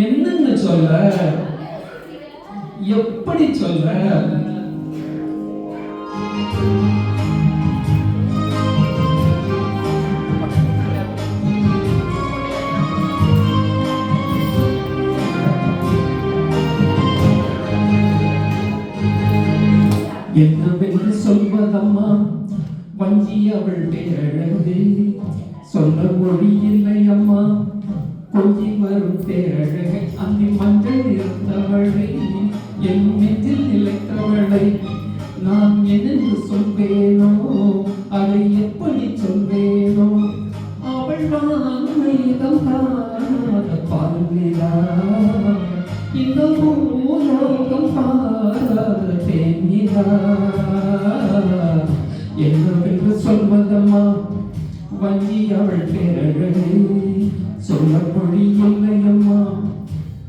என்னன்னு சொல்ல, எப்படி சொல்ல? என்னவென்று சொல்வதம்மா வஞ்சி அவள் பேரழகு, சொல்ல மொழி இல்லை அம்மா கொஞ்சி வரும் பேரழகை, அந்தி மஞ்சள் இருந்தவளை, என் நெஞ்சில் நிலைத்தவளை நான் என்னென்று சொல்வேனோ, அதை எப்படி சொல்வேனோ? அவள் வான்மேகம் காணாத பால்நிலா, இந்த பூலோகம் பாராத தேனிலா. என்னவென்று சொல்வதம்மா வஞ்சி அவள் பேரழகை, சொல்ல மொழி இல்லையம்மா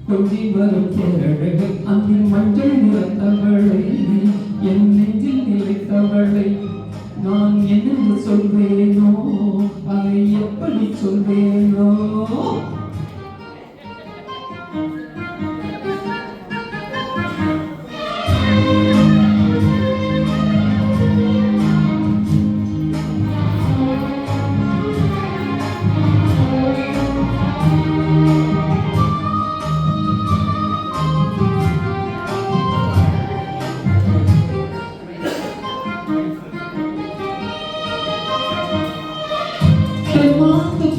கொஞ்சி வரும் பேரழகை, அந்த மஞ்சள் நிறத்தவளை, என் நெஞ்சில் நிலைத்தவளை நான் என்ன சொல்வேனோ, அதை எப்படி சொல்வேனோ?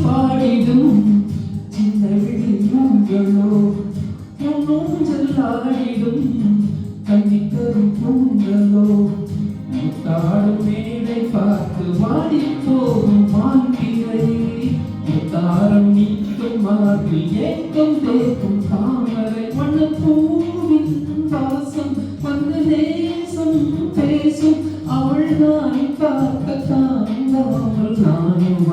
பாடிடும் சின்ன விழிகளோ, ஆடிடும் கண்ணிக்கரும் பூங்களோ, முத்தாடும் மேடை பார்த்து வாடி போகும் மாங்கிரை, முத்தாரம் நீக்கும் மார்பில் ஏக்கம் தேக்கும் தாமரை, வண்ணப்பூவின் வாசம் வந்து நேசம் பேசும், அவள் நான் பார்க்க தாங்காமல் நானும்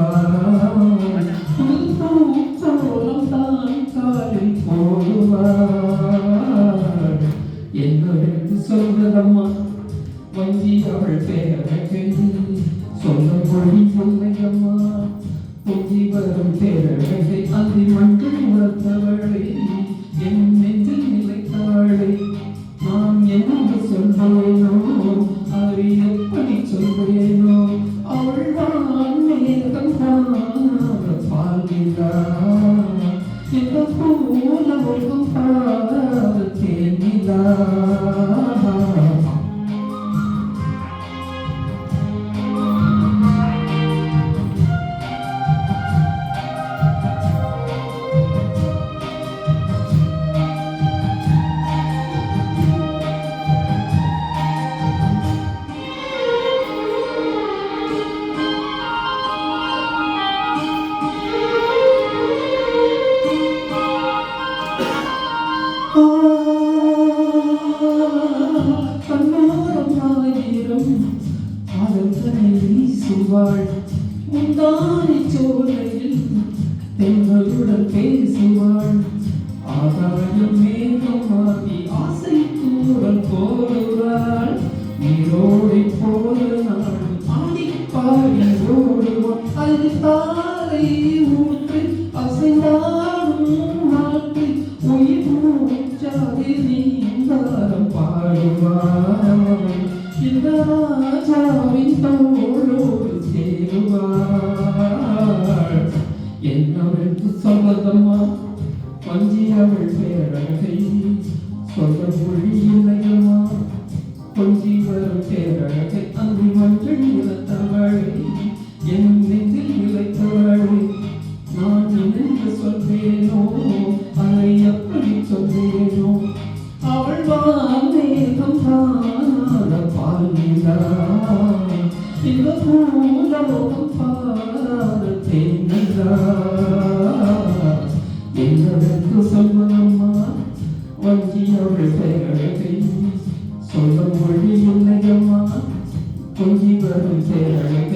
என்னவென்று சொல்வதம்மா வஞ்சி அவள் பேரழகை, சொல்ல மொழி இல்லையம்மா கொஞ்சி வரும் பேரழகை, அந்த மஞ்சள் உணர்த்தவளை, என் நெஞ்சில் நிலைத்தவளை நான் என்ன சொல்வேனோ, அதை எப்படி சொல்வேனோ? அவள் வான்மேகம் காணாத பால்நிலா, இந்த பூலோகம் பாராத தேனிலா. முந்தானி சோலையில் தெங்களுடன் பேசுவாள், ஆகாயம் மேகமாகி ஆசை தூரல் போடுவாள், நீரோடை போல நாள் ஆடி பாடி ஓடுவாள், அது தாரை ஊற்றி அசைந்தாடும் நாட்டு உயிர் மூச்சாதி நீந்தாரம் பாடுவாள், இந்த ராஜாவின் தோளோடு சேருவாள். என்னவென்று சொல்வதம்மா வஞ்சி அவள் பேரழகை, சொல்ல மொழி இல்லையம்மா கொஞ்சி வரும் பேரழகை, அந்த மஞ்சள் நிறத்தவளை, என் நெஞ்சில் நிலைத்தவளை நான் என்னென்று சொல்வேனோ, அதை எப்படி சொல்வேனோ? அவள் வான்மேகம் காணாத பால்நிலா, இந்த பூலோகம் பாராத தேனிலா. என்னவென்று சொல்வதம்மா வஞ்சி அவள் பேரழகை, சொல்ல மொழி இல்லையம்மா கொஞ்சி வரும் பேரழகை,